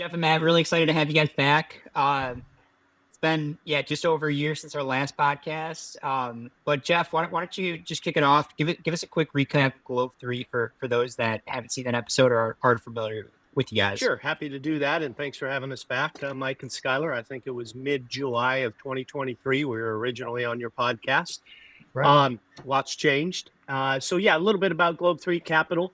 Jeff and Matt, really excited to have you guys back. It's been, just over a year since our last podcast. But Jeff, why don't you just kick it off? Give us a quick recap of Globe3 for those that haven't seen that episode or aren't familiar with you guys. Sure, happy to do that, and thanks for having us back, Mike and Skylar. I think it was mid-July of 2023. We were originally on your podcast. Right. Lots changed. A little bit about Globe3 Capital.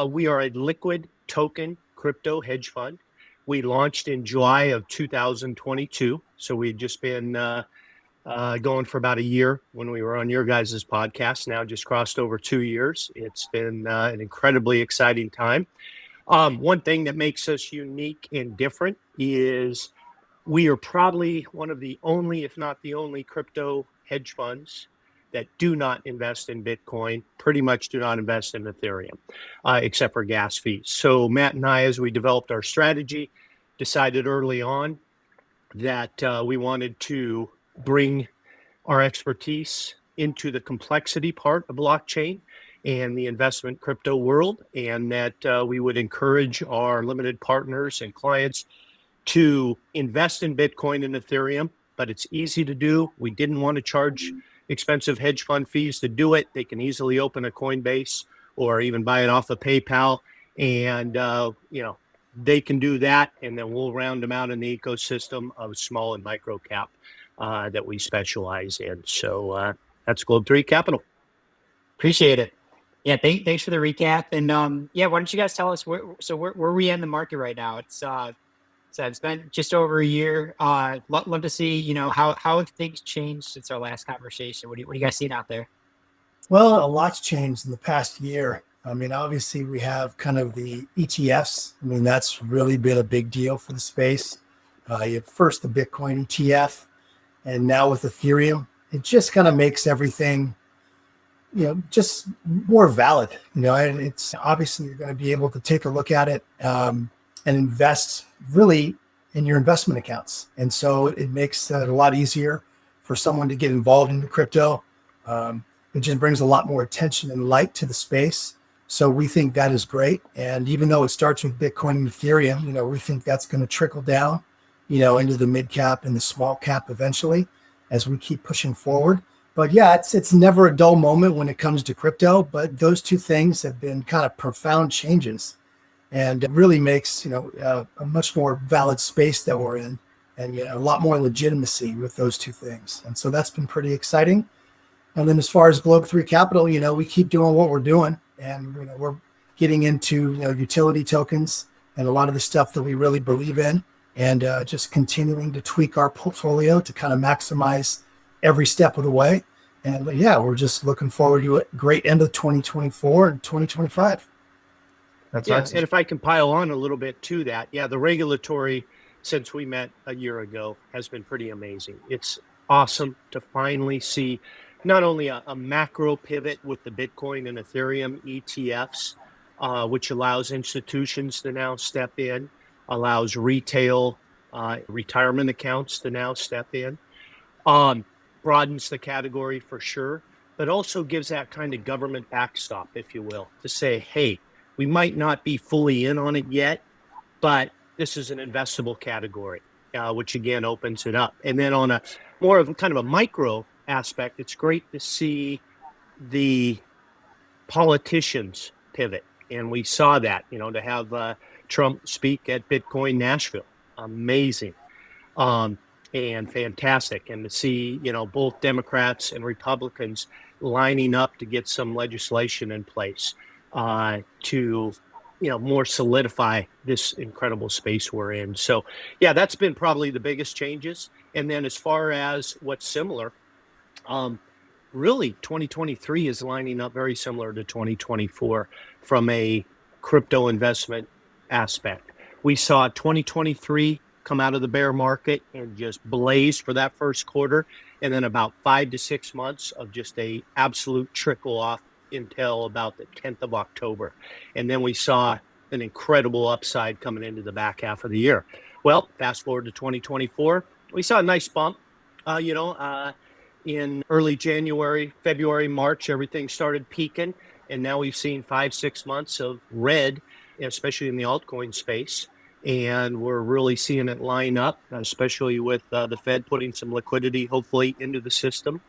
We are a liquid token crypto hedge fund. We launched in July of 2022, so we'd just been going for about a year when we were on your guys' podcast. Now just crossed over 2 years. It's been an incredibly exciting time. One thing that makes us unique and different is we are probably one of the only, if not the only, crypto hedge funds that do not invest in Bitcoin, pretty much do not invest in Ethereum, except for gas fees. So Matt and I, as we developed our strategy, decided early on that we wanted to bring our expertise into the complexity part of blockchain and the investment crypto world, and that we would encourage our limited partners and clients to invest in Bitcoin and Ethereum, but it's easy to do. We didn't want to charge expensive hedge fund fees to do it. They can easily open a Coinbase or even buy it off of PayPal, and they can do that, and then we'll round them out in the ecosystem of small and micro cap that we specialize in. So that's Globe3 Capital. Appreciate it. Yeah, thanks for the recap. And why don't you guys tell us where we in the market right now? It's been just over a year. Love to see, how have things changed since our last conversation? What are you guys seeing out there? Well, a lot's changed in the past year. I mean, obviously we have kind of the ETFs. I mean, that's really been a big deal for the space. You have first the Bitcoin ETF, and now with Ethereum, it just kind of makes everything, just more valid. And it's obviously you're going to be able to take a look at it and invest really in your investment accounts. And so it makes it a lot easier for someone to get involved in the crypto. It just brings a lot more attention and light to the space. So we think that is great. And even though it starts with Bitcoin and Ethereum, we think that's going to trickle down, into the mid cap and the small cap eventually as we keep pushing forward. But yeah, it's never a dull moment when it comes to crypto, but those two things have been kind of profound changes, and it really makes, a much more valid space that we're in, and a lot more legitimacy with those two things. And so that's been pretty exciting. And then as far as Globe3 Capital, we keep doing what we're doing, and we're getting into utility tokens and a lot of the stuff that we really believe in, and just continuing to tweak our portfolio to kind of maximize every step of the way. And we're just looking forward to a great end of 2024 and 2025. That's awesome. And if I can pile on a little bit to that, the regulatory, since we met a year ago, has been pretty amazing. It's awesome to finally see not only a macro pivot with the Bitcoin and Ethereum ETFs, which allows institutions to now step in, allows retail retirement accounts to now step in, broadens the category for sure, but also gives that kind of government backstop, if you will, to say, hey, we might not be fully in on it yet, but this is an investable category, which again opens it up. And then on a more of kind of a micro aspect, it's great to see the politicians pivot. And we saw that, to have Trump speak at Bitcoin Nashville, amazing and fantastic. And to see, both Democrats and Republicans lining up to get some legislation in place to more solidify this incredible space we're in. So that's been probably the biggest changes. And then as far as what's similar, really 2023 is lining up very similar to 2024 from a crypto investment aspect. We saw 2023 come out of the bear market and just blaze for that first quarter, and then about 5 to 6 months of just a absolute trickle off until about the 10th of October. And then we saw an incredible upside coming into the back half of the year. Well, fast forward to 2024, we saw a nice bump, in early January, February, March, everything started peaking. And now we've seen 5-6 months of red, especially in the altcoin space. and we're really seeing it line up, especially with the Fed putting some liquidity, hopefully, into the system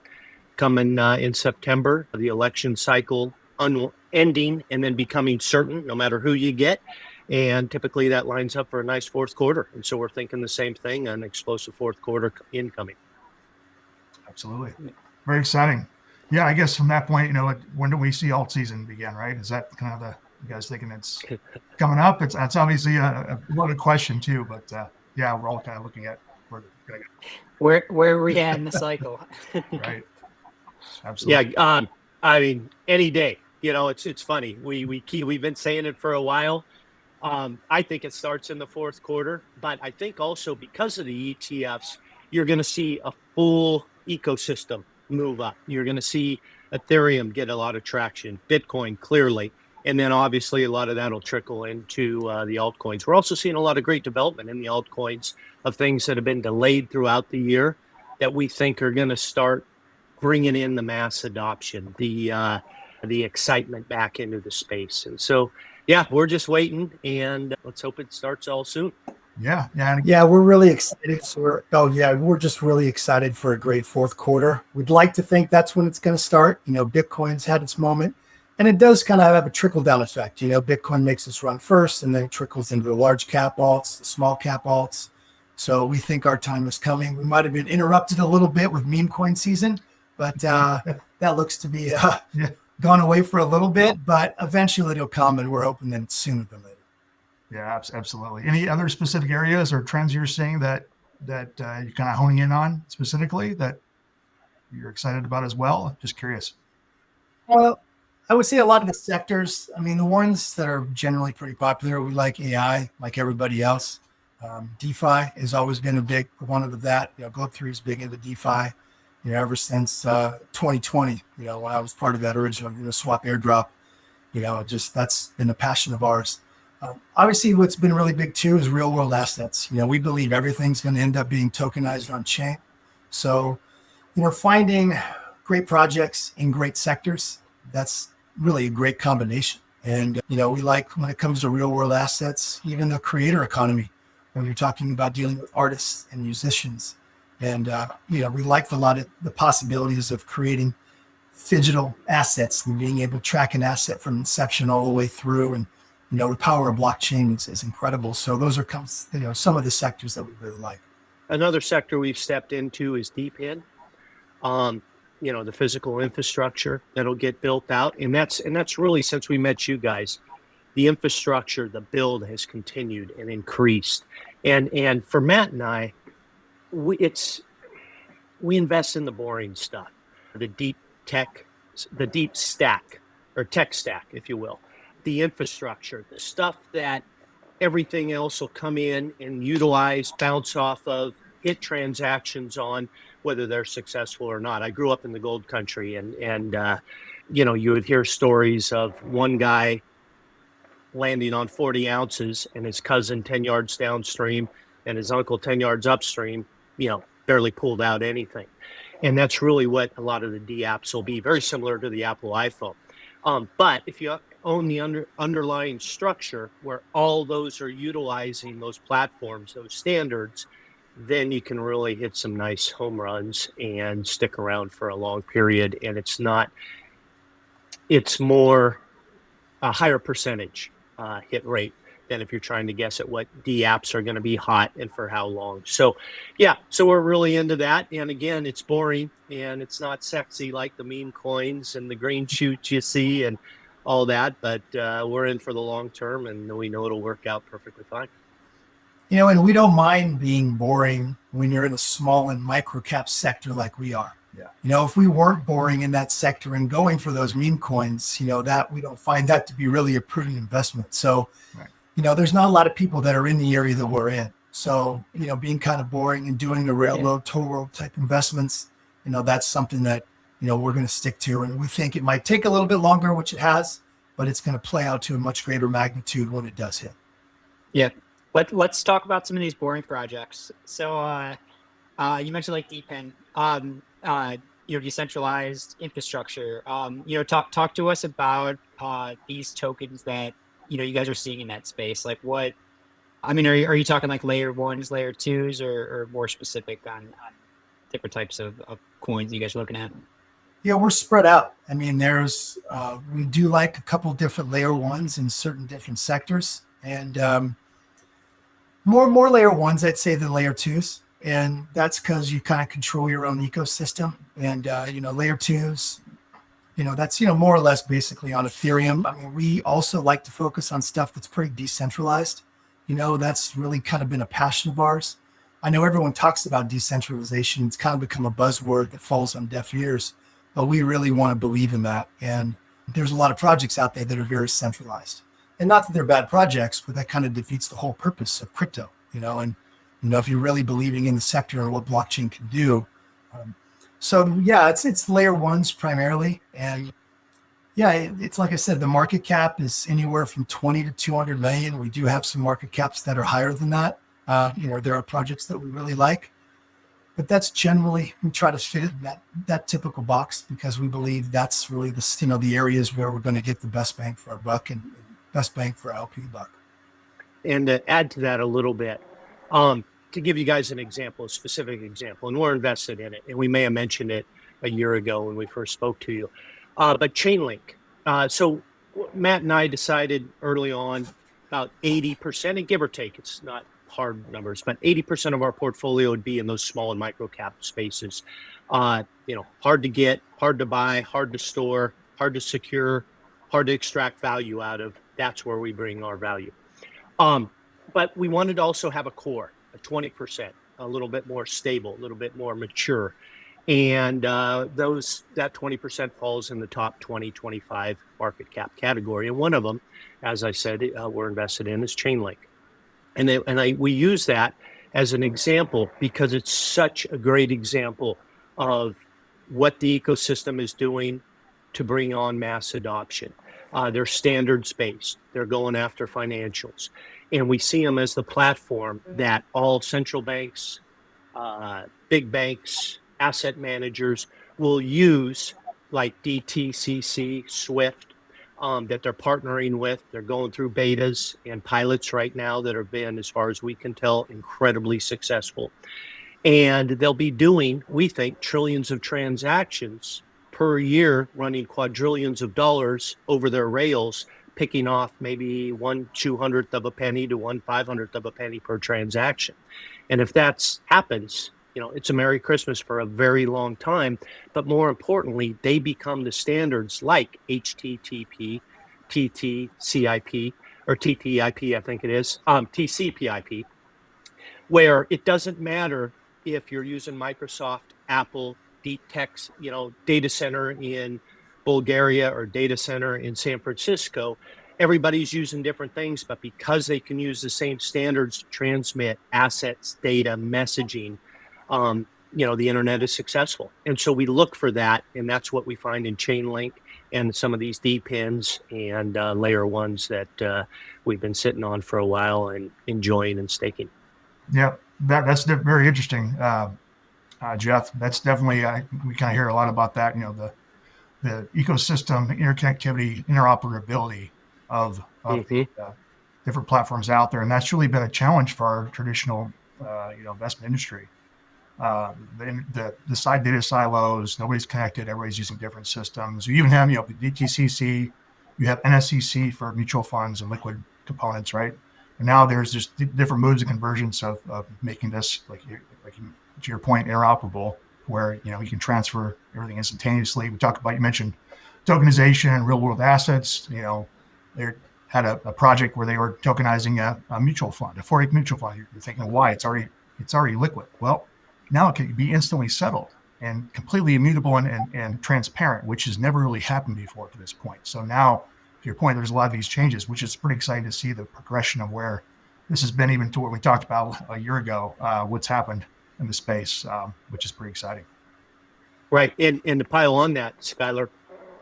coming in September, the election cycle ending and then becoming certain, no matter who you get. And typically that lines up for a nice fourth quarter. And so we're thinking the same thing, an explosive fourth quarter incoming. Absolutely. Very exciting. Yeah, I guess from that point, when do we see alt season begin, right? Is that kind of you guys thinking it's coming up? That's obviously a loaded question too, but yeah, we're all kind of looking at where are we at in the cycle. Right. Absolutely. Yeah. I mean, any day, it's funny. We've been saying it for a while. I think it starts in the fourth quarter, but I think also because of the ETFs, you're going to see a full ecosystem move up. You're going to see Ethereum get a lot of traction, Bitcoin clearly, and then obviously a lot of that will trickle into the altcoins. We're also seeing a lot of great development in the altcoins of things that have been delayed throughout the year that we think are going to start bringing in the mass adoption, the excitement back into the space. And so, yeah, we're just waiting, and let's hope it starts all soon. Yeah. We're really excited. We're just really excited for a great fourth quarter. We'd like to think that's when it's going to start. Bitcoin's had its moment, and it does kind of have a trickle down effect. Bitcoin makes its run first, and then it trickles into the large cap alts, the small cap alts. So we think our time is coming. We might have been interrupted a little bit with meme coin season, but that looks to be gone away for a little bit, but eventually it'll come, and we're hoping that it's sooner than later. Yeah, absolutely. Any other specific areas or trends you're seeing that you're kind of honing in on specifically that you're excited about as well? Just curious. Well, I would say a lot of the sectors, the ones that are generally pretty popular, we like AI, like everybody else. DeFi has always been a big one of that. Globe3 is big into DeFi, ever since 2020, when I was part of that original swap airdrop, that's been a passion of ours. Obviously, what's been really big too is real world assets. We believe everything's going to end up being tokenized on chain. So, finding great projects in great sectors, that's really a great combination. And, we like when it comes to real world assets, even the creator economy, when you're talking about dealing with artists and musicians. And, we like a lot of the possibilities of creating digital assets and being able to track an asset from inception all the way through. And, the power of blockchain is incredible. So those are some of the sectors that we really like. Another sector we've stepped into is deep in, the physical infrastructure that'll get built out. And that's really, since we met you guys, the infrastructure, the build has continued and increased. And for Matt and I, we invest in the boring stuff, the deep stack, or tech stack, if you will. The infrastructure, the stuff that everything else will come in and utilize, bounce off of, hit transactions on, whether they're successful or not. I grew up in the gold country, and you would hear stories of one guy landing on 40 ounces and his cousin 10 yards downstream and his uncle 10 yards upstream, barely pulled out anything. And that's really what a lot of the D apps will be, very similar to the Apple iPhone. But if you own the underlying structure where all those are utilizing those platforms, those standards, then you can really hit some nice home runs and stick around for a long period. And it's more a higher percentage hit rate than if you're trying to guess at what D apps are going to be hot and for how long. So we're really into that. And again, it's boring and it's not sexy like the meme coins and the green shoots you see and all that, but we're in for the long term, and we know it'll work out perfectly fine. And we don't mind being boring when you're in a small and micro cap sector like we are. Yeah. If we weren't boring in that sector and going for those meme coins, that we don't find that to be really a prudent investment. So, right. There's not a lot of people that are in the area that we're in. So, being kind of boring and doing the railroad, toll road type investments, that's something that we're going to stick to. And we think it might take a little bit longer, which it has, but it's going to play out to a much greater magnitude when it does hit. Yeah. Let's talk about some of these boring projects. So you mentioned like DePIN, decentralized infrastructure. Talk to us about these tokens that you guys are seeing in that space. Like what I mean, are you talking like layer ones, layer twos, or more specific on different types of coins you guys are looking at? Yeah, we're spread out. I mean, we do like a couple different layer ones in certain different sectors, and more layer ones, I'd say, than layer twos. And that's because you kind of control your own ecosystem. And, layer twos, that's, more or less basically on Ethereum. I mean, we also like to focus on stuff that's pretty decentralized. That's really kind of been a passion of ours. I know everyone talks about decentralization. It's kind of become a buzzword that falls on deaf ears, but we really want to believe in that. And there's a lot of projects out there that are very centralized. And not that they're bad projects, but that kind of defeats the whole purpose of crypto, and, if you're really believing in the sector and what blockchain can do. It's layer ones primarily. And yeah, it's like I said, the market cap is anywhere from 20 to 200 million. We do have some market caps that are higher than that. There are projects that we really like, but that's generally, we try to fit it in that typical box because we believe that's really the areas where we're going to get the best bang for our buck and best bang for our LP buck. And to add to that a little bit, to give you guys a specific example, and we're invested in it, and we may have mentioned it a year ago when we first spoke to you, but Chainlink. So Matt and I decided early on about 80%, and give or take, it's not hard numbers, but 80% of our portfolio would be in those small and micro cap spaces. Hard to get, hard to buy, hard to store, hard to secure, hard to extract value out of. That's where we bring our value. But we wanted to also have a core, a 20%, a little bit more stable, a little bit more mature. And that 20% falls in the top 20, 25 market cap category. And one of them, as I said, we're invested in is Chainlink. And we use that as an example because it's such a great example of what the ecosystem is doing to bring on mass adoption. They're standards-based. They're going after financials. And we see them as the platform that all central banks, big banks, asset managers will use, like DTCC, SWIFT, that they're partnering with. They're going through betas and pilots right now that have been, as far as we can tell, incredibly successful. And they'll be doing, we think, trillions of transactions per year, running quadrillions of dollars over their rails, picking off maybe 1/200th of a penny to 1/500th of a penny per transaction. And if that happens, it's a Merry Christmas for a very long time. But more importantly, they become the standards like HTTP, TTCIP, or TTIP, I think it is, TCPIP, where it doesn't matter if you're using Microsoft, Apple, DTEX, data center in Bulgaria or data center in San Francisco. Everybody's using different things, but because they can use the same standards to transmit assets, data, messaging, the internet is successful. And so we look for that, and that's what we find in Chainlink and some of these DPINs and layer ones that we've been sitting on for a while and enjoying and staking. Yeah, that's very interesting, Jeff. That's definitely, we kind of hear a lot about that, the ecosystem, interconnectivity, interoperability of different platforms out there. And that's really been a challenge for our traditional, investment industry. The side data silos, nobody's connected, everybody's using different systems. You even have, the DTCC, you have NSCC for mutual funds and liquid components, right? And now there's just different modes and conversions of making this, like to your point, interoperable, where you can transfer everything instantaneously. You mentioned tokenization and real world assets. They had a project where they were tokenizing a mutual fund, a 4/8 mutual fund. You're thinking, why? It's already liquid. Well, now it can be instantly settled and completely immutable and transparent, which has never really happened before to this point. So now, to your point, there's a lot of these changes, which is pretty exciting to see the progression of where this has been, even to what we talked about a year ago, what's happened in the space, which is pretty exciting. Right. And to pile on that, Skylar,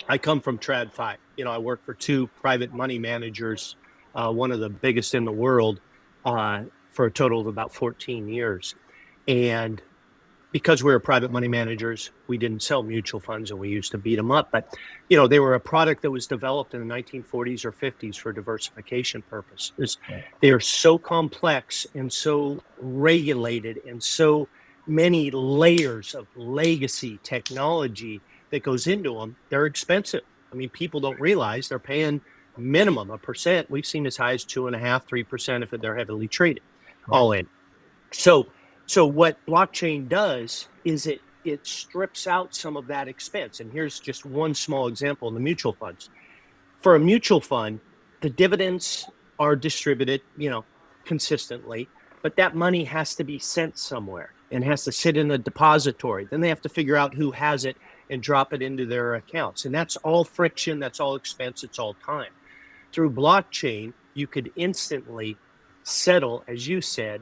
I come from TradFi. I work for two private money managers, one of the biggest in the world, for a total of about 14 years. And because we were private money managers, we didn't sell mutual funds and we used to beat them up. But, you know, they were a product that was developed in the 1940s or 50s for diversification purposes. They are so complex and so regulated and so many layers of legacy technology that goes into them. They're expensive. I mean, people don't realize they're paying minimum 1%. We've seen as high as 2.5%, 3% if they're heavily traded, all in. So what blockchain does is it strips out some of that expense. And here's just one small example in the mutual funds. For a mutual fund, the dividends are distributed, you know, consistently, but that money has to be sent somewhere and has to sit in a depository. Then they have to figure out who has it and drop it into their accounts. And that's all friction, that's all expense, it's all time. Through blockchain, you could instantly settle, as you said,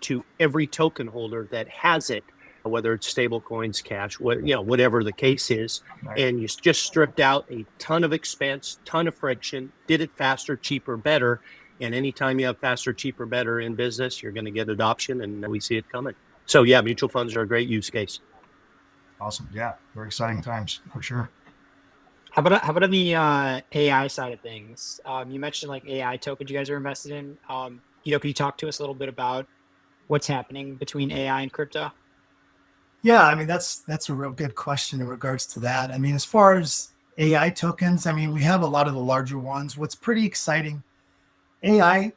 to every token holder that has it, whether it's stable coins, cash, whatever the case is. Right. And you just stripped out a ton of expense, ton of friction, did it faster, cheaper, better. And anytime you have faster, cheaper, better in business, you're going to get adoption, and we see it coming. So yeah, mutual funds are a great use case. Awesome. Yeah, very exciting times for sure. How about on the AI side of things? You mentioned like AI tokens you guys are invested in. You know, could you talk to us a little bit about what's happening between AI and crypto? Yeah, I mean, that's a real good question in regards to that. I mean, as far as AI tokens, I mean, we have a lot of the larger ones. What's pretty exciting, AI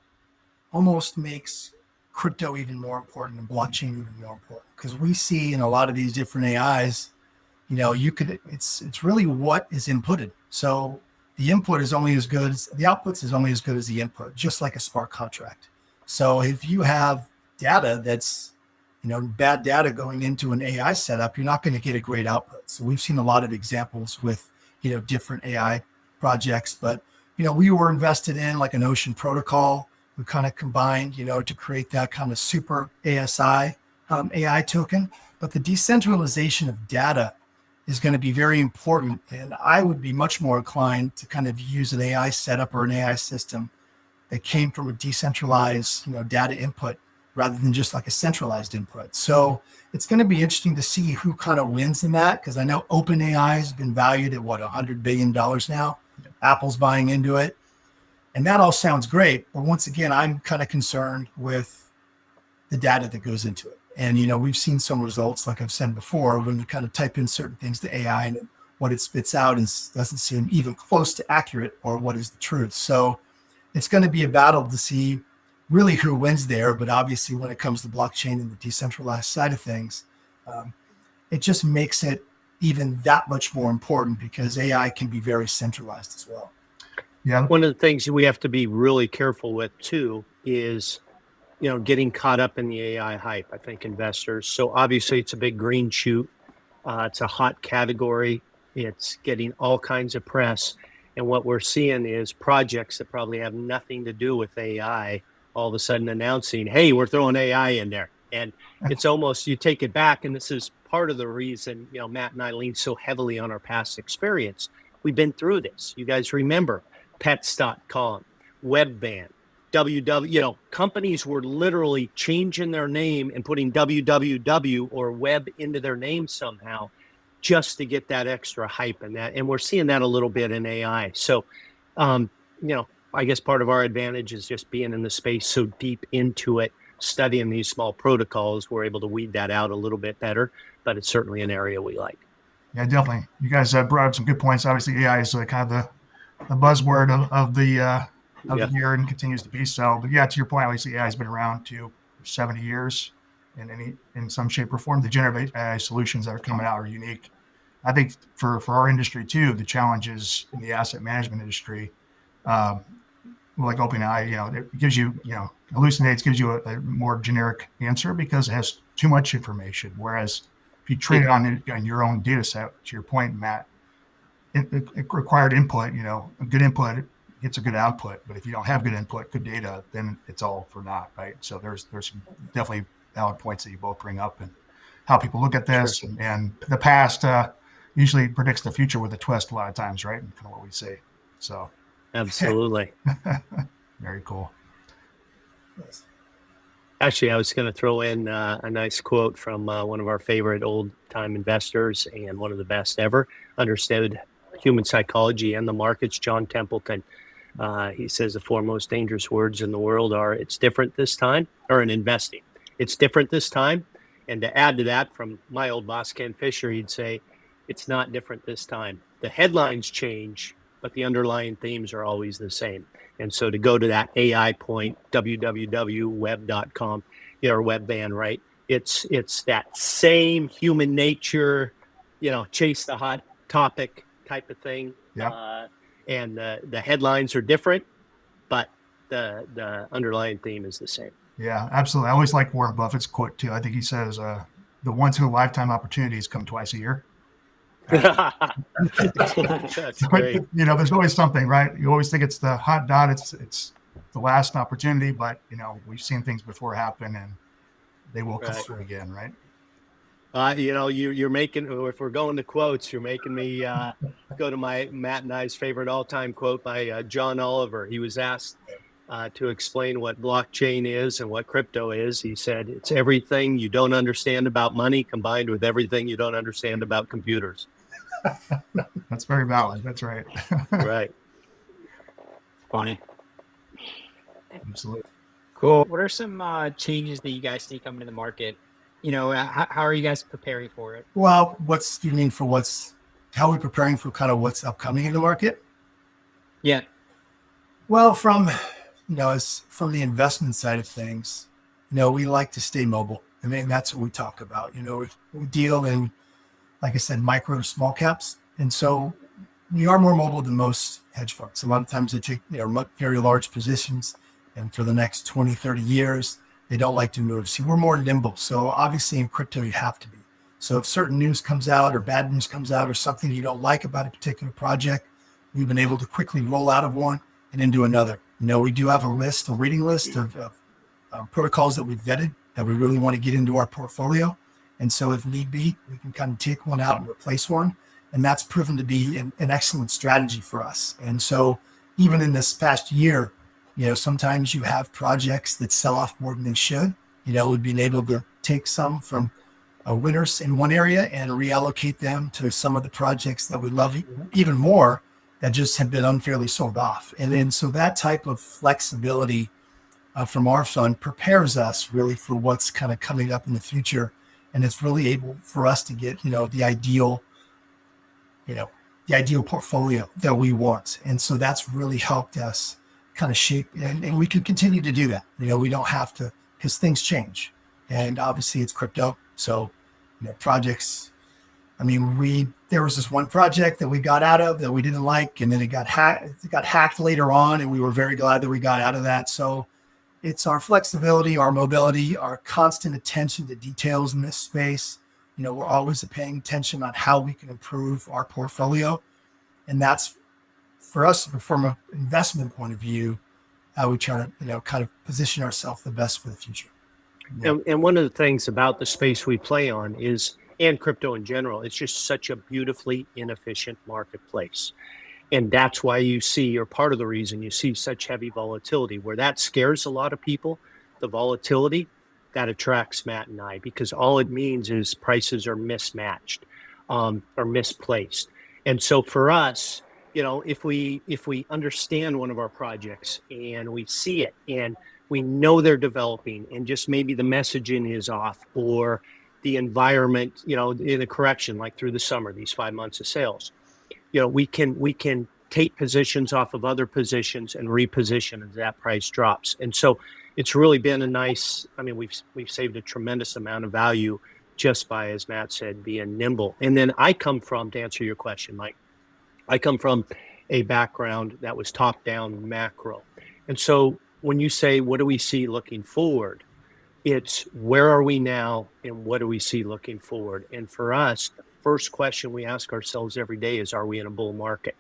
almost makes crypto even more important and blockchain even more important, because we see in a lot of these different AIs, you know, it's really what is inputted. So the input is only as good as the outputs is only as good as the input, just like a smart contract. So if you have data that's, you know, bad data going into an AI setup, you're not going to get a great output. So we've seen a lot of examples with, you know, different AI projects, but, you know, we were invested in like an Ocean protocol. We kind of combined, you know, to create that kind of super ASI AI token. But the decentralization of data is going to be very important. And I would be much more inclined to kind of use an AI setup or an AI system that came from a decentralized, you know, data input rather than just like a centralized input. So it's going to be interesting to see who kind of wins in that, because I know OpenAI has been valued at what, $100 billion now. Apple's buying into it. And that all sounds great. But once again, I'm kind of concerned with the data that goes into it. And, you know, we've seen some results, like I've said before, when we kind of type in certain things to AI and what it spits out doesn't seem even close to accurate or what is the truth. So it's going to be a battle to see really who wins there. But obviously, when it comes to blockchain and the decentralized side of things, it just makes it even that much more important, because AI can be very centralized as well. Yeah. One of the things we have to be really careful with too is, you know, getting caught up in the AI hype. I think investors. So obviously it's a big green shoot. It's a hot category. It's getting all kinds of press. And what we're seeing is projects that probably have nothing to do with AI all of a sudden announcing, hey, we're throwing AI in there. And it's almost, you take it back. And this is part of the reason, you know, Matt and I lean so heavily on our past experience. We've been through this. You guys remember Pets.com, Webvan, WW, you know, companies were literally changing their name and putting www or web into their name somehow just to get that extra hype and that. And we're seeing that a little bit in AI. So, you know, I guess part of our advantage is just being in the space so deep into it, studying these small protocols. We're able to weed that out a little bit better, but it's certainly an area we like. Yeah, definitely. You guys brought up some good points. Obviously, AI is kind of the buzzword of the year and continues to be so. But yeah, to your point, obviously AI has been around for 70 years in some shape or form. The generative AI solutions that are coming out are unique. I think for our industry too, the challenges in the asset management industry, like OpenAI, you know, it gives you, you know, hallucinates, gives you a more generic answer because it has too much information. Whereas if you train it on your own data set, to your point, Matt, it required input, you know, a good input gets a good output. But if you don't have good input, good data, then it's all for naught, right? So there's some definitely valid points that you both bring up and how people look at this. Sure. And the past usually predicts the future with a twist a lot of times, right? And kind of what we say. So absolutely. Very cool. Yes. Actually, I was going to throw in a nice quote from one of our favorite old-time investors and one of the best ever, understood human psychology and the markets, John Templeton. He says the four most dangerous words in the world are, it's different this time, or in investing, it's different this time. And to add to that, from my old boss, Ken Fisher, he'd say, it's not different this time. The headlines change, but the underlying themes are always the same. And so to go to that AI point, www.web.com, or web ban, right? It's that same human nature, chase the hot topic type of thing. Yeah. And the headlines are different, but the underlying theme is the same. Yeah, absolutely. I always like Warren Buffett's quote too. I think he says, the once in a lifetime opportunities come twice a year. That's great. There's always something, right? You always think it's the hot dot. It's the last opportunity, but we've seen things before happen and they will come through again, right? You're making, if we're going to quotes, you're making me go to Matt and I's favorite all-time quote by John Oliver. He was asked to explain what blockchain is and what crypto is. He said, it's everything you don't understand about money combined with everything you don't understand about computers. That's very valid. That's right. Right. Funny. Absolutely. Cool. What are some changes that you guys see coming to the market? How are you guys preparing for it? Well, what's you mean for how are we preparing for kind of what's upcoming in the market? Yeah. Well, from the investment side of things, we like to stay mobile. I mean, that's what we talk about. We deal in, like I said, micro to small caps. And so we are more mobile than most hedge funds. A lot of times they take very large positions, and for the next 20, 30 years, they don't like to move. See, we're more nimble. So obviously in crypto, you have to be. So if certain news comes out or bad news comes out or something you don't like about a particular project, we've been able to quickly roll out of one and into another. We do have a reading list of protocols that we've vetted that we really want to get into our portfolio. And so if need be, we can kind of take one out and replace one. And that's proven to be an excellent strategy for us. And so even in this past year, sometimes you have projects that sell off more than they should. We've been able to take some from winners in one area and reallocate them to some of the projects that we love even more that just have been unfairly sold off. And so that type of flexibility from our fund prepares us really for what's kind of coming up in the future. And it's really able for us to get, the ideal portfolio that we want. And so that's really helped us kind of shape, and we can continue to do that. We don't have to, because things change. And obviously it's crypto. So, projects, there was this one project that we got out of that we didn't like, and then it got hacked later on, and we were very glad that we got out of that. So it's our flexibility, our mobility, our constant attention to details in this space. We're always paying attention on how we can improve our portfolio. And that's, for us, from an investment point of view, how we try to, kind of position ourselves the best for the future. Yeah. And one of the things about the space we play on is, and crypto in general, it's just such a beautifully inefficient marketplace. And that's why you see, or part of the reason you see such heavy volatility, where that scares a lot of people, the volatility, that attracts Matt and I, because all it means is prices are mismatched or misplaced. And so for us, if we understand one of our projects and we see it and we know they're developing and just maybe the messaging is off or the environment, in a correction, like through the summer, these 5 months of sales, we can take positions off of other positions and reposition as that price drops. And so it's really been a nice, we've saved a tremendous amount of value just by, as Matt said, being nimble. And then I come from, to answer your question, Mike, I come from a background that was top-down macro. And so when you say, what do we see looking forward? It's where are we now and what do we see looking forward? And for us, the first question we ask ourselves every day is, are we in a bull market?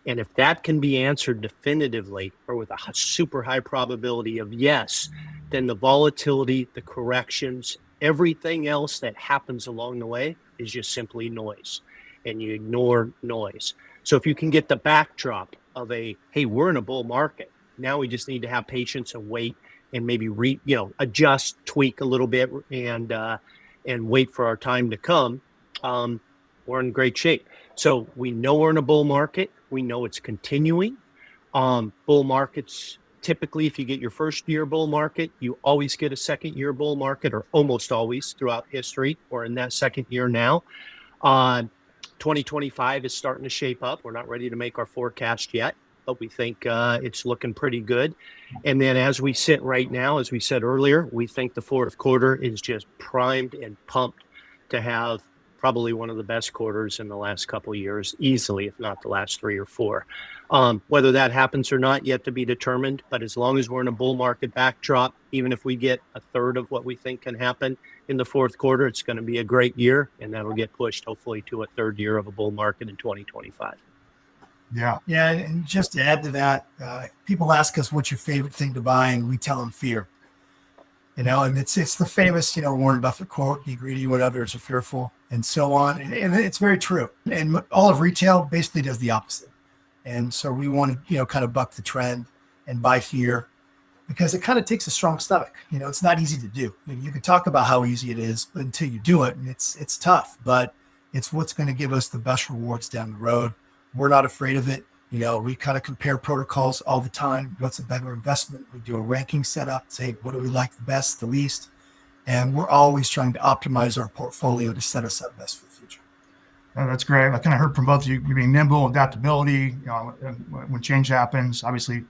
And if that can be answered definitively or with a super high probability of yes, then the volatility, the corrections, everything else that happens along the way is just simply noise, and you ignore noise. So if you can get the backdrop of hey, we're in a bull market. Now we just need to have patience and wait maybe adjust, tweak a little bit, and wait for our time to come, we're in great shape. So we know we're in a bull market. We know it's continuing. Bull markets, typically, if you get your first year bull market, you always get a second year bull market, or almost always throughout history, or in that second year now. 2025 is starting to shape up. We're not ready to make our forecast yet, but we think it's looking pretty good. And then as we sit right now, as we said earlier, we think the fourth quarter is just primed and pumped to have probably one of the best quarters in the last couple of years, easily, if not the last 3 or 4. Whether that happens or not, yet to be determined. But as long as we're in a bull market backdrop, even if we get a third of what we think can happen in the fourth quarter, it's going to be a great year, and that'll get pushed hopefully to a third year of a bull market in 2025. Yeah. Yeah. And just to add to that, people ask us, what's your favorite thing to buy? And we tell them fear. And it's the famous, Warren Buffett quote, be greedy when others are fearful, and so on. And it's very true. And all of retail basically does the opposite. And so we want to, kind of buck the trend and buy fear, because it kind of takes a strong stomach. It's not easy to do. You can talk about how easy it is, but until you do it, and it's tough, but it's what's going to give us the best rewards down the road. We're not afraid of it. We kind of compare protocols all the time. What's a better investment? We do a ranking setup, say, what do we like the best, the least? And we're always trying to optimize our portfolio to set us up best for the future. Oh, that's great. I kind of heard from both of you being nimble, adaptability, when change happens. Obviously, it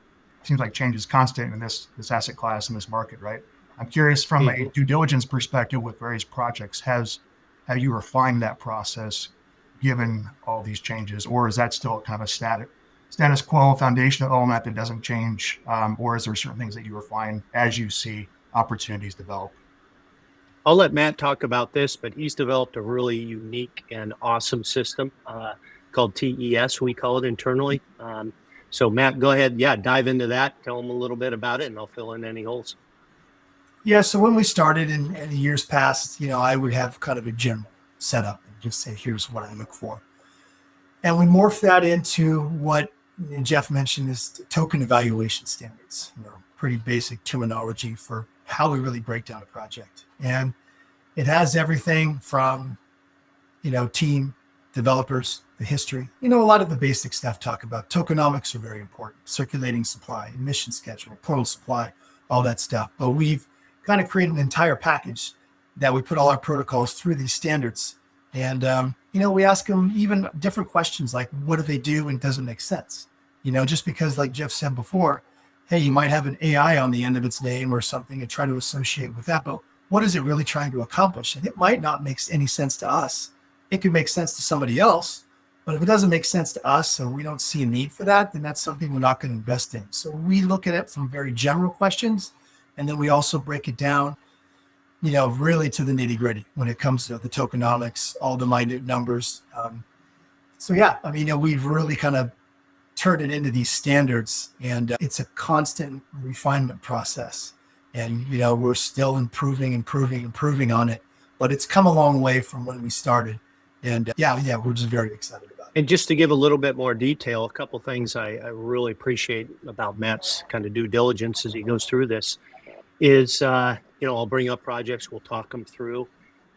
seems like change is constant in this asset class, in this market, right? I'm curious, from a due diligence perspective with various projects, have you refined that process given all these changes, or is that still kind of a status quo foundational element that doesn't change, or is there certain things that you refine as you see opportunities develop? I'll let Matt talk about this, but he's developed a really unique and awesome system called TES, we call it internally. So Matt, go ahead. Yeah, dive into that. Tell them a little bit about it, and I'll fill in any holes. Yeah, so when we started in years past, I would have kind of a general setup and just say, here's what I look for. And we morphed that into what Jeff mentioned is token evaluation standards, pretty basic terminology for how we really break down a project. And it has everything from, team, developers, the history, a lot of the basic stuff talk about. Tokenomics are very important, circulating supply, emission schedule, portal supply, all that stuff. But we've kind of created an entire package that we put all our protocols through these standards. And, we ask them even different questions like, what do they do and does it make sense? Just because, like Jeff said before, hey, you might have an AI on the end of its name or something and try to associate with that, but what is it really trying to accomplish? And it might not make any sense to us. It could make sense to somebody else, but if it doesn't make sense to us or we don't see a need for that, then that's something we're not going to invest in. So we look at it from very general questions, and then we also break it down, really to the nitty gritty when it comes to the tokenomics, all the minute numbers. We've really kind of turned it into these standards, and it's a constant refinement process. And, we're still improving on it, but it's come a long way from when we started. And we're just very excited about it. And just to give a little bit more detail, a couple of things I really appreciate about Matt's kind of due diligence as he goes through this is, I'll bring up projects, we'll talk them through.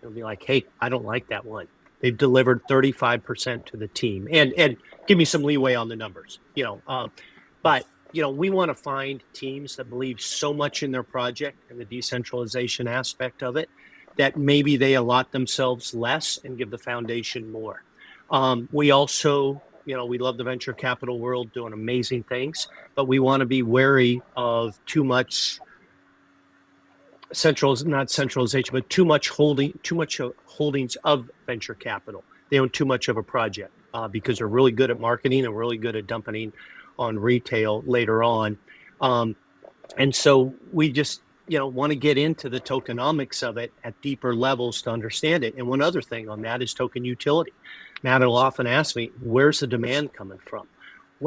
It'll be like, hey, I don't like that one. They've delivered 35% to the team, and give me some leeway on the numbers, but we want to find teams that believe so much in their project and the decentralization aspect of it that maybe they allot themselves less and give the foundation more. We also, we love the venture capital world doing amazing things, but we want to be wary of too much not centralization, but too much holdings of venture capital. They own too much of a project because they're really good at marketing and really good at dumping on retail later on. And so we just, want to get into the tokenomics of it at deeper levels to understand it. And one other thing on that is token utility. Matt will often ask me, where's the demand coming from?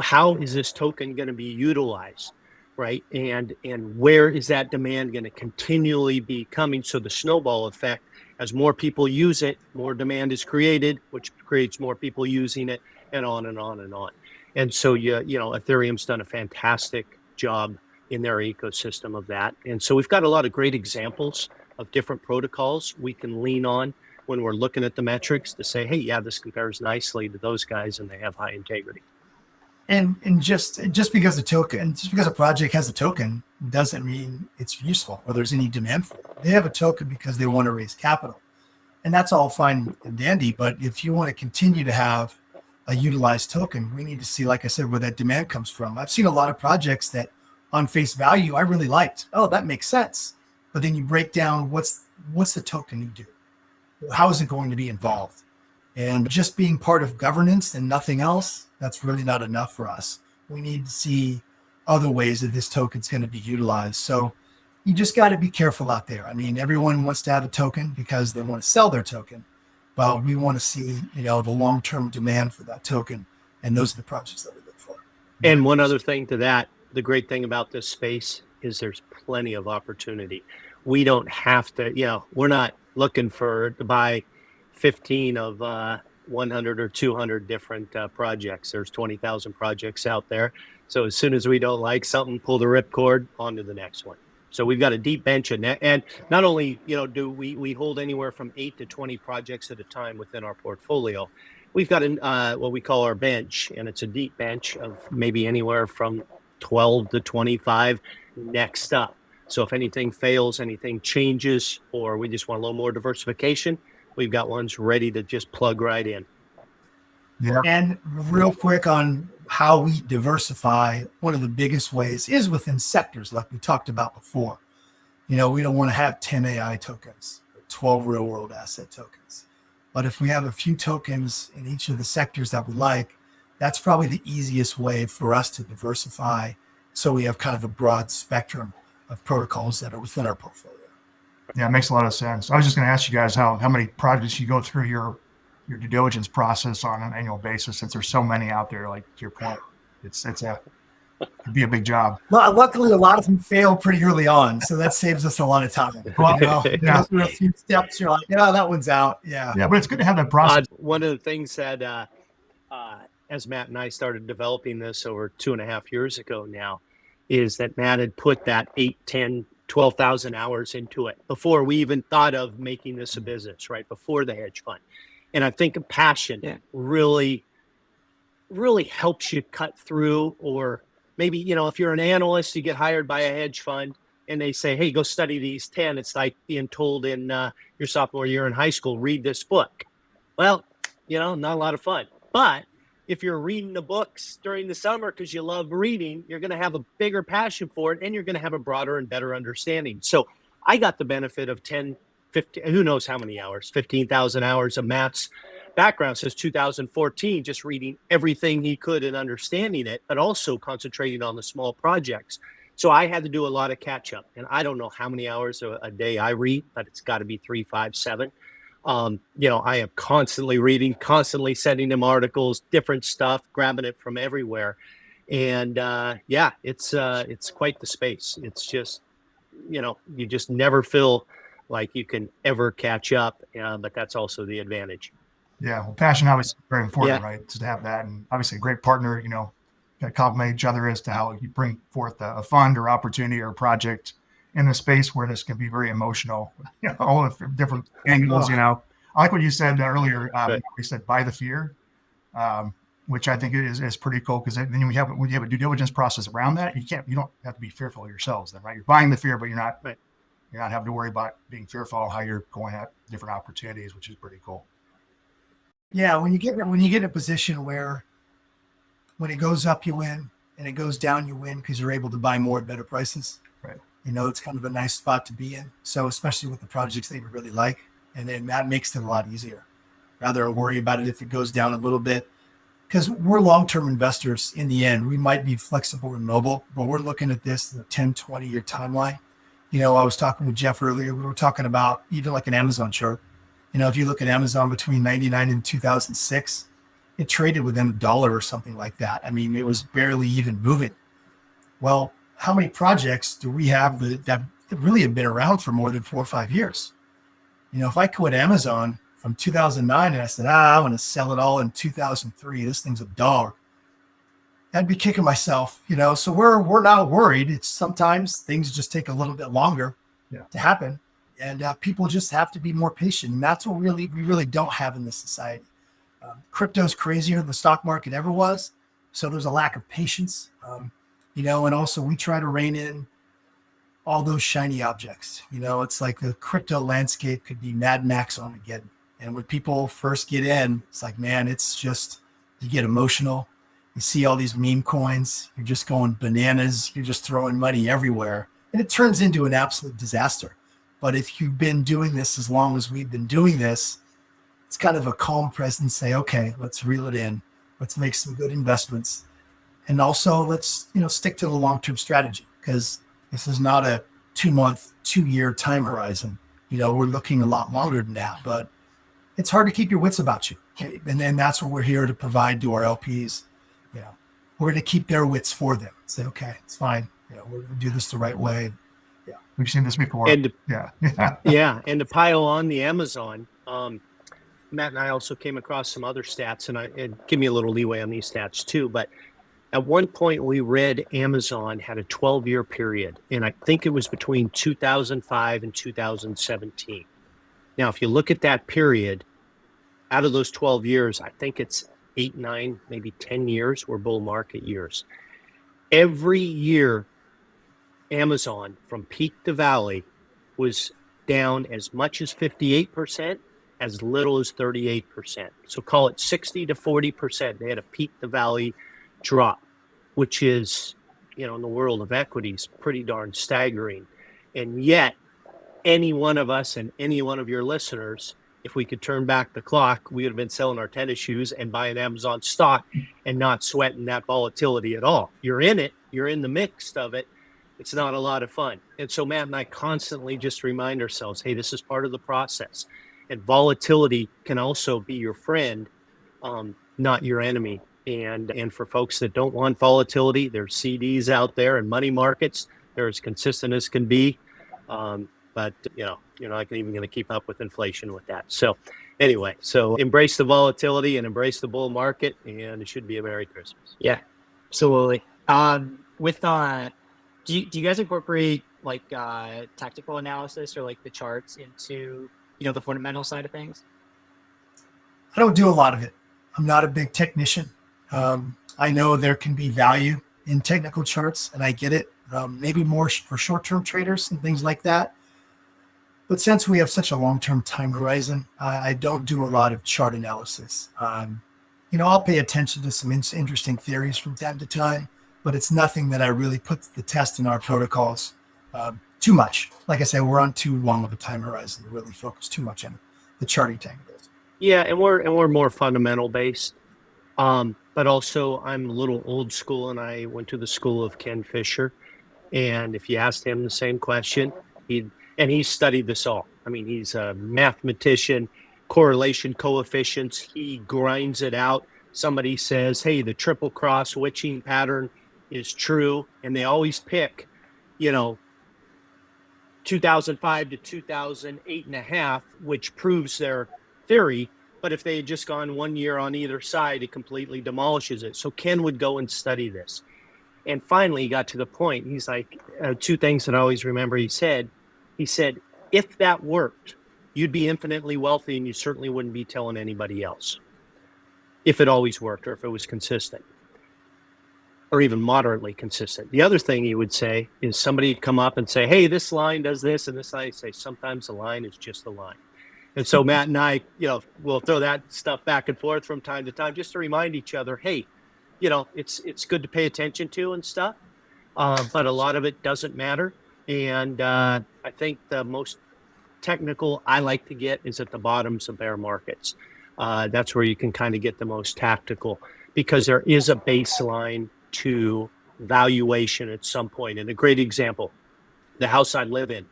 How is this token going to be utilized? Right. And where is that demand going to continually be coming? So the snowball effect, as more people use it, more demand is created, which creates more people using it, and on and on and on. And so, Ethereum's done a fantastic job in their ecosystem of that. And so we've got a lot of great examples of different protocols we can lean on when we're looking at the metrics to say, hey, yeah, this compares nicely to those guys and they have high integrity. And just because a project has a token doesn't mean it's useful or there's any demand for it. They have a token because they want to raise capital. And that's all fine and dandy. But if you want to continue to have a utilized token, we need to see, like I said, where that demand comes from. I've seen a lot of projects that on face value, I really liked. Oh, that makes sense. But then you break down what's the token you do? How is it going to be involved? And just being part of governance and nothing else, that's really not enough for us. We need to see other ways that this token's going to be utilized. So you just got to be careful out there. I mean, everyone wants to have a token because they want to sell their token. Well, we want to see, the long-term demand for that token. And those are the projects that we look for. And one other thing to that, the great thing about this space is there's plenty of opportunity. We don't have to, we're not looking to buy 15 of 100 or 200 different projects. There's 20,000 projects out there. So as soon as we don't like something, pull the ripcord, on to the next one. So we've got a deep bench and not only, do we hold anywhere from 8 to 20 projects at a time within our portfolio. We've got what we call our bench, and it's a deep bench of maybe anywhere from 12 to 25 next up. So if anything fails, anything changes, or we just want a little more diversification, we've got ones ready to just plug right in. Yeah. And real quick on how we diversify, one of the biggest ways is within sectors like we talked about before. We don't want to have 10 AI tokens, 12 real world asset tokens. But if we have a few tokens in each of the sectors that we like, that's probably the easiest way for us to diversify. So we have kind of a broad spectrum of protocols that are within our portfolio. Yeah, it makes a lot of sense. I was just going to ask you guys how many projects you go through your due diligence process on an annual basis, since there's so many out there. Like to your point, it'd be a big job. Well, luckily, a lot of them fail pretty early on, so that saves us a lot of time. Well, go through a few steps, you're like, that one's out. Yeah, but it's good to have that process. One of the things that, as Matt and I started developing this over 2.5 years ago now, is that Matt had put that 8, 10, 12,000 hours into it before we even thought of making this a business, right? Before the hedge fund. And I think passion really, really helps you cut through. Or maybe, if you're an analyst, you get hired by a hedge fund and they say, hey, go study these 10. It's like being told in your sophomore year in high school, read this book. Well, not a lot of fun. But if you're reading the books during the summer because you love reading, you're going to have a bigger passion for it and you're going to have a broader and better understanding. So I got the benefit of 10, 15, who knows how many hours, 15,000 hours of Matt's background since 2014, just reading everything he could and understanding it, but also concentrating on the small projects. So I had to do a lot of catch up, and I don't know how many hours a day I read, but it's got to be 3, 5, 7. I am constantly reading, constantly sending them articles, different stuff, grabbing it from everywhere. And it's quite the space. It's just, you just never feel like you can ever catch up, but that's also the advantage. Yeah, well, passion obviously is very important, right? To have that, and obviously a great partner, that complement each other as to how you bring forth a fund or opportunity or project in a space where this can be very emotional, all the different angles. I like what you said earlier. You said buy the fear, which I think is pretty cool, because then when you have a due diligence process around that, you don't have to be fearful of yourselves then, right? You're buying the fear, but you're not having to worry about being fearful of how you're going at different opportunities, which is pretty cool. Yeah, when you get in a position where when it goes up you win and it goes down you win because you're able to buy more at better prices. Right. It's kind of a nice spot to be in. So especially with the projects that you really like, and then that makes it a lot easier. Rather worry about it if it goes down a little bit, because we're long-term investors. In the end, we might be flexible and mobile, but we're looking at this in a 10, 20-year timeline. I was talking with Jeff earlier. We were talking about even like an Amazon chart. If you look at Amazon between 99 and 2006, it traded within $1 or something like that. I mean, it was barely even moving. Well, how many projects do we have that really have been around for more than 4 or 5 years? If I quit Amazon from 2009 and I said, I want to sell it all in 2003, this thing's $1. I'd be kicking myself, so we're not worried. It's sometimes things just take a little bit longer to happen. And people just have to be more patient. And that's what we really don't have in this society. Crypto's crazier than the stock market ever was. So there's a lack of patience, and also we try to rein in all those shiny objects. It's like the crypto landscape could be Mad Max Armageddon. And when people first get in, it's like, man, it's just, you get emotional. You see all these meme coins. You're just going bananas. You're just throwing money everywhere. And it turns into an absolute disaster. But if you've been doing this as long as we've been doing this, it's kind of a calm presence. Say, okay, let's reel it in. Let's make some good investments. And also let's, stick to the long-term strategy, because this is not a 2-month, 2-year time horizon. We're looking a lot longer than that, but it's hard to keep your wits about you. And then that's what we're here to provide to our LPs. We're going to keep their wits for them. Say, okay, it's fine. We're going to do this the right way. Yeah. We've seen this before. And yeah. And to pile on the Amazon, Matt and I also came across some other stats, and give me a little leeway on these stats too. But at one point we read Amazon had a 12-year period, and I think it was between 2005 and 2017. Now, if you look at that period, out of those 12 years, I think it's 8, 9, maybe 10 years were bull market years. Every year, Amazon from peak to valley was down as much as 58%, as little as 38%. So call it 60 to 40%. They had a peak to valley drop, which is, in the world of equities, pretty darn staggering. And yet, any one of us and any one of your listeners, if we could turn back the clock, we would have been selling our tennis shoes and buying Amazon stock and not sweating that volatility at all. You're in it. You're in the mix of it. It's not a lot of fun. And so Matt and I constantly just remind ourselves, hey, this is part of the process. And volatility can also be your friend, not your enemy. And for folks that don't want volatility, there's CDs out there and money markets. They're as consistent as can be. But, you're not even going to keep up with inflation with that. So anyway, so embrace the volatility and embrace the bull market, and it should be a Merry Christmas. Yeah, absolutely. Do you guys incorporate like tactical analysis or like the charts into, the fundamental side of things? I don't do a lot of it. I'm not a big technician. I know there can be value in technical charts, and I get it. Maybe more for short-term traders and things like that. But since we have such a long-term time horizon, I don't do a lot of chart analysis. I'll pay attention to some interesting theories from time to time, but it's nothing that I really put to the test in our protocols too much. Like I said, we're on too long of a time horizon to really focus too much on the charting technicals. Yeah, and we're more fundamental based. But also I'm a little old school, and I went to the school of Ken Fisher. And if you asked him the same question, he studied this all. I mean, he's a mathematician, correlation coefficients. He grinds it out. Somebody says, hey, the triple cross witching pattern is true. And they always pick, 2005 to 2008.5, which proves their theory. But if they had just gone 1 year on either side, it completely demolishes it. So Ken would go and study this. And finally, he got to the point. He's like, two things that I always remember he said, if that worked, you'd be infinitely wealthy, and you certainly wouldn't be telling anybody else. If it always worked, or if it was consistent, or even moderately consistent. The other thing he would say is somebody would come up and say, hey, this line does this, and this line. He'd say, sometimes the line is just the line. And so Matt and I, we'll throw that stuff back and forth from time to time just to remind each other, hey, it's good to pay attention to and stuff, but a lot of it doesn't matter. And I think the most technical I like to get is at the bottoms of bear markets. That's where you can kind of get the most tactical, because there is a baseline to valuation at some point. And a great example, the house I live in,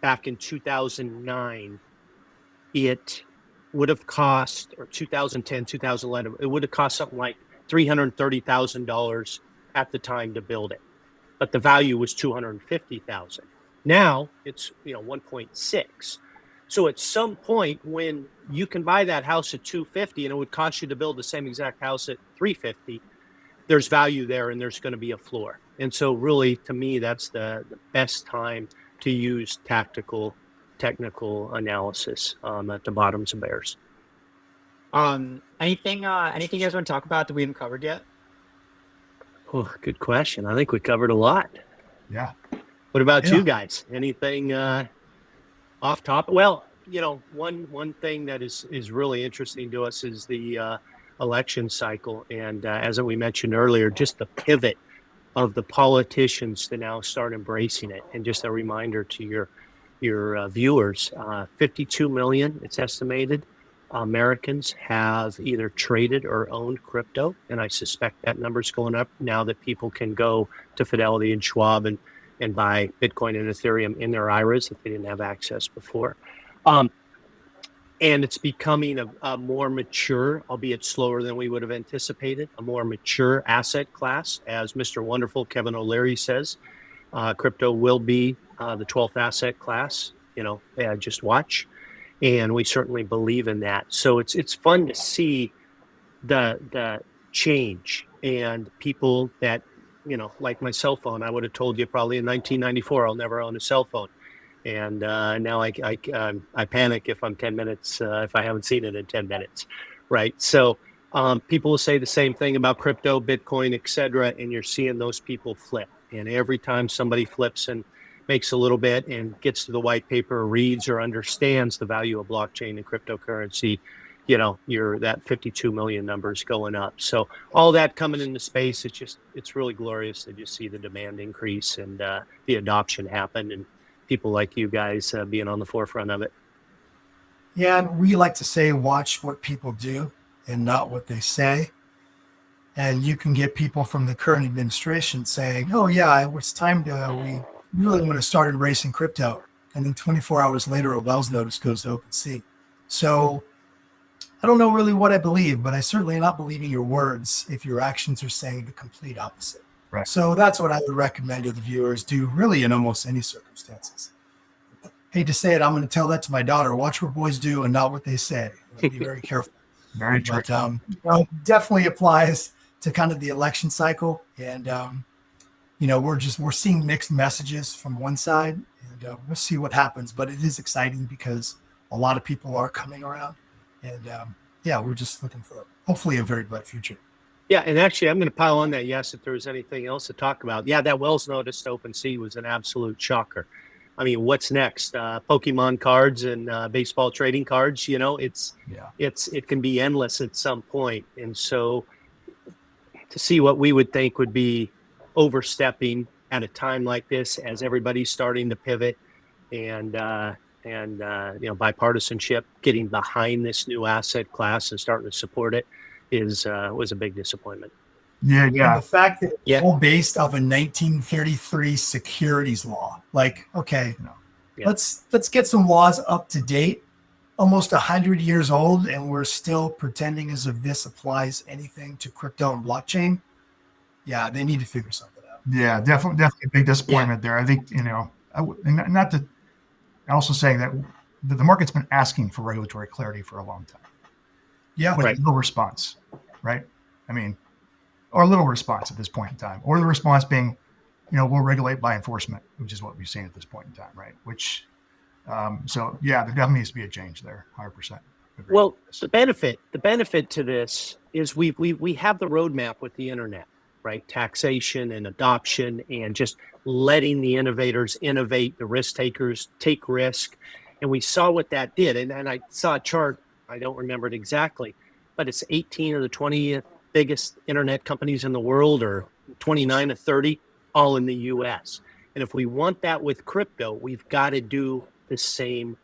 back in 2009, it would have cost, or 2010, 2011, it would have cost something like $330,000 at the time to build it. But the value was $250,000. Now it's 1.6. So at some point when you can buy that house at $250 and it would cost you to build the same exact house at $350, there's value there and there's going to be a floor. And so really, to me, that's the best time to use technical analysis at the bottoms of bears. Anything you guys want to talk about that we haven't covered yet? Oh, good question. I think we covered a lot. Yeah. What about you guys? Anything off topic? Well, one thing that is really interesting to us is the election cycle. And as we mentioned earlier, just the pivot of the politicians to now start embracing it. And just a reminder to your viewers, 52 million, it's estimated, Americans have either traded or owned crypto. And I suspect that number's going up now that people can go to Fidelity and Schwab and buy Bitcoin and Ethereum in their IRAs if they didn't have access before. And it's becoming a more mature, albeit slower than we would have anticipated, a more mature asset class. As Mr. Wonderful Kevin O'Leary says, crypto will be the 12th asset class. Just watch. And we certainly believe in that. So it's fun to see the change, and people that, like my cell phone, I would have told you probably in 1994, I'll never own a cell phone. And now I panic if I'm 10 minutes, if I haven't seen it in 10 minutes, right? So people will say the same thing about crypto, Bitcoin, et cetera, and you're seeing those people flip. And every time somebody flips and makes a little bit and gets to the white paper, reads or understands the value of blockchain and cryptocurrency, that 52 million numbers going up. So all that coming into space, it's really glorious to just see the demand increase and the adoption happen, and people like you guys being on the forefront of it. Yeah, and we like to say, watch what people do and not what they say. And you can get people from the current administration saying, oh yeah, it's time we really want to start embracing crypto. And then 24 hours later, a Wells notice goes to OpenSea. So I don't know really what I believe, but I certainly am not believing your words if your actions are saying the complete opposite. Right. So that's what I would recommend to the viewers do, really, in almost any circumstances. Hate to say it, I'm going to tell that to my daughter. Watch what boys do and not what they say. Be very careful. Very true. But definitely applies to kind of the election cycle. And, we're seeing mixed messages from one side, and we'll see what happens. But it is exciting because a lot of people are coming around. And, we're just looking for, hopefully, a very bright future. Yeah, and actually, I'm going to pile on that, yes, if there was anything else to talk about. Yeah, that Wells notice to OpenSea was an absolute shocker. I mean, what's next? Pokemon cards and baseball trading cards, it can be endless at some point. And so to see what we would think would be overstepping at a time like this, as everybody's starting to pivot and bipartisanship getting behind this new asset class and starting to support it was a big disappointment. Yeah. And the fact that it's all based off a 1933 securities law. Like, okay, let's get some laws up to date, almost 100 years old, and we're still pretending as if this applies anything to crypto and blockchain. Yeah, they need to figure something out. Yeah, definitely a big disappointment there. I think, not to also saying that the market's been asking for regulatory clarity for a long time. Yeah. With no response, right? I mean, or little response at this point in time, or the response being, we'll regulate by enforcement, which is what we've seen at this point in time, right? Which, there definitely needs to be a change there, 100%. Well, the benefit to this is we have the roadmap with the internet, right? Taxation and adoption, and just letting the innovators innovate, the risk takers take risk, and we saw what that did. And I saw a chart, I don't remember it exactly, but it's 18 of the 20 biggest internet companies in the world, or 29 to 30, all in the US. And if we want that with crypto, we've got to do the same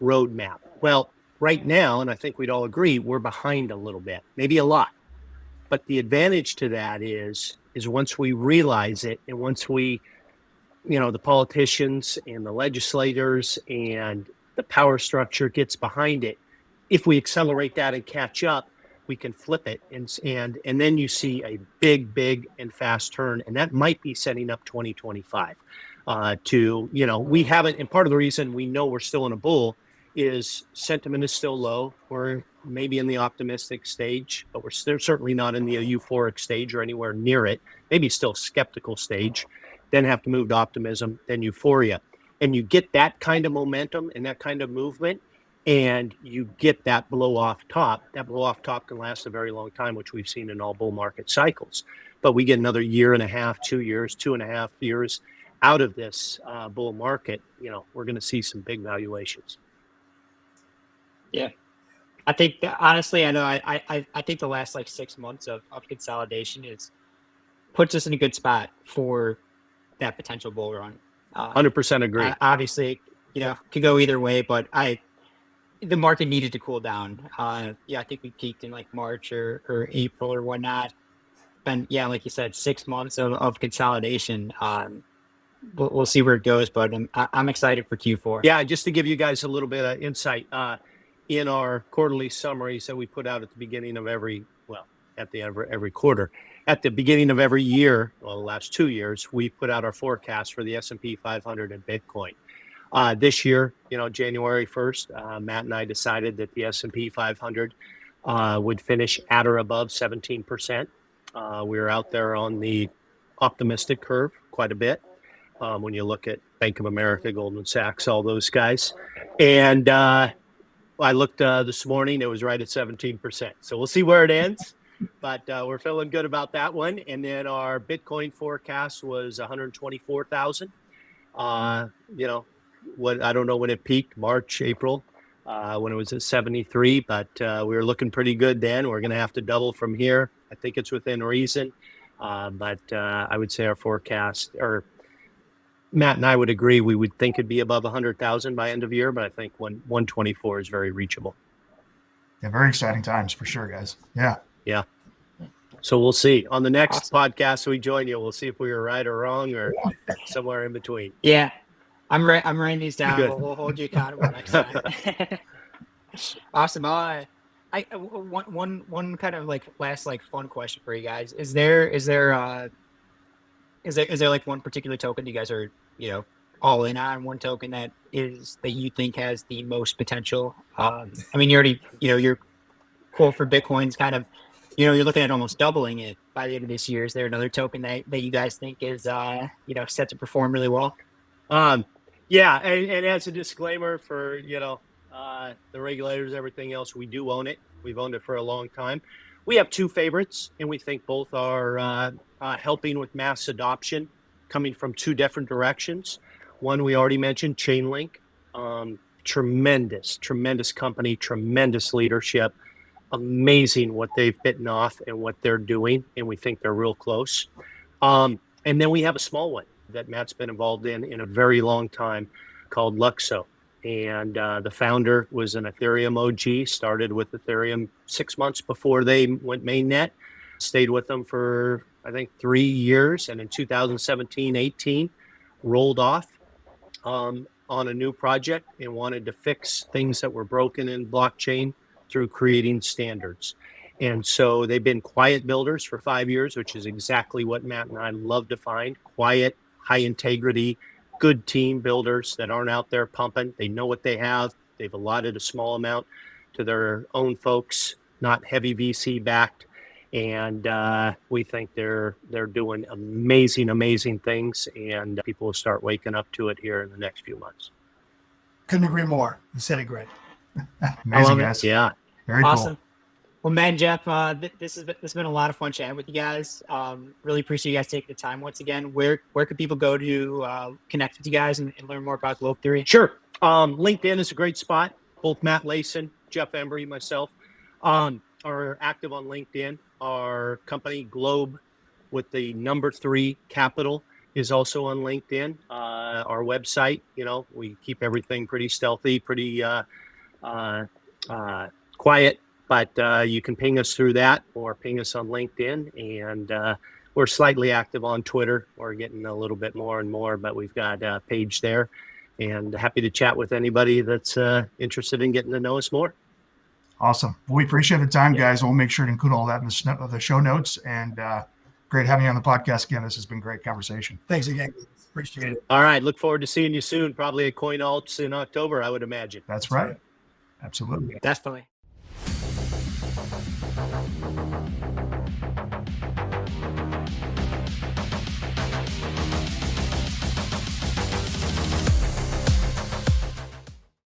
roadmap. Well, right now, and I think we'd all agree, we're behind a little bit, maybe a lot. But the advantage to that is once we realize it, and once we, the politicians and the legislators and the power structure gets behind it, if we accelerate that and catch up, we can flip it, and then you see a big and fast turn, and that might be setting up 2025 we haven't, and part of the reason we know we're still in a bull is sentiment is still low. We're maybe in the optimistic stage, but we're certainly not in the euphoric stage or anywhere near it. Maybe still skeptical stage. Then have to move to optimism, then euphoria. And you get that kind of momentum and that kind of movement, and you get that blow off top. That blow off top can last a very long time, which we've seen in all bull market cycles. But we get another year and a half, 2 years, 2.5 years out of this bull market. We're going to see some big valuations. Yeah, I think that, honestly, I know I think the last like 6 months of consolidation puts us in a good spot for that potential bull run. 100% agree. Obviously, could go either way, but the market needed to cool down. I think we peaked in like March or April or whatnot. And like you said, 6 months of consolidation. We'll see where it goes, but I'm excited for Q4. Yeah, just to give you guys a little bit of insight, in our quarterly summaries that we put out at the beginning of every quarter, at the beginning of every year, the last 2 years, we put out our forecast for the S&P 500 and Bitcoin. This year, January 1st, Matt and I decided that the S&P 500 would finish at or above 17%. We were out there on the optimistic curve quite a bit. When you look at Bank of America, Goldman Sachs, all those guys. And I looked this morning, it was right at 17%. So we'll see where it ends, but we're feeling good about that one. And then our Bitcoin forecast was 124,000. I don't know when it peaked, March, April, when it was at 73, but we were looking pretty good then. We're going to have to double from here. I think it's within reason. But I would say our forecast, or Matt and I would agree, we would think it'd be above 100,000 by end of year, but I think 124 is very reachable. Yeah, very exciting times for sure, guys. Yeah. So we'll see. On the next podcast we join you, we'll see if we were right or wrong or somewhere in between. Yeah, I'm writing these down. We'll hold you accountable next time. Awesome. One kind of like last like fun question for you guys. Is there like one particular token you guys are, all in on, one token that you think has the most potential? I mean, you already, your quote for Bitcoin's kind of, you're looking at almost doubling it by the end of this year. Is there another token that you guys think is, set to perform really well? Yeah. And as a disclaimer for, the regulators, everything else, we do own it. We've owned it for a long time. We have two favorites, and we think both are helping with mass adoption, coming from two different directions. One we already mentioned, Chainlink. Tremendous company, tremendous leadership. Amazing what they've bitten off and what they're doing, and we think they're real close. And then we have a small one that Matt's been involved in a very long time called Luxo. And the founder was an Ethereum OG, started with Ethereum 6 months before they went mainnet, stayed with them for, I think, 3 years. And in 2017-18, rolled off on a new project and wanted to fix things that were broken in blockchain through creating standards. And so they've been quiet builders for 5 years, which is exactly what Matt and I love to find. Quiet, high integrity, good team builders that aren't out there pumping. They know what they have. They've allotted a small amount to their own folks, not heavy VC backed. And we think they're doing amazing things, and people will start waking up to it here in the next few months. Couldn't agree more. You said it great. Amazing, guys. Yeah. Very awesome. Cool. Well, Matt and Jeff, this has been a lot of fun chatting with you guys. Really appreciate you guys taking the time once again. Where could people go to connect with you guys and learn more about Globe3? Sure. LinkedIn is a great spot. Both Matt Layson, Jeff Embry, myself are active on LinkedIn. Our company, Globe, with the number 3 Capital, is also on LinkedIn. Our website, we keep everything pretty stealthy, pretty quiet. But you can ping us through that or ping us on LinkedIn. And we're slightly active on Twitter. We're getting a little bit more and more, but we've got a page there. And happy to chat with anybody that's interested in getting to know us more. Awesome. Well, we appreciate the time, guys. We'll make sure to include all that in the show notes. And great having you on the podcast again. This has been a great conversation. Thanks again. Appreciate it. All right. Look forward to seeing you soon, probably at CoinAlts in October, I would imagine. That's right. Absolutely. Definitely.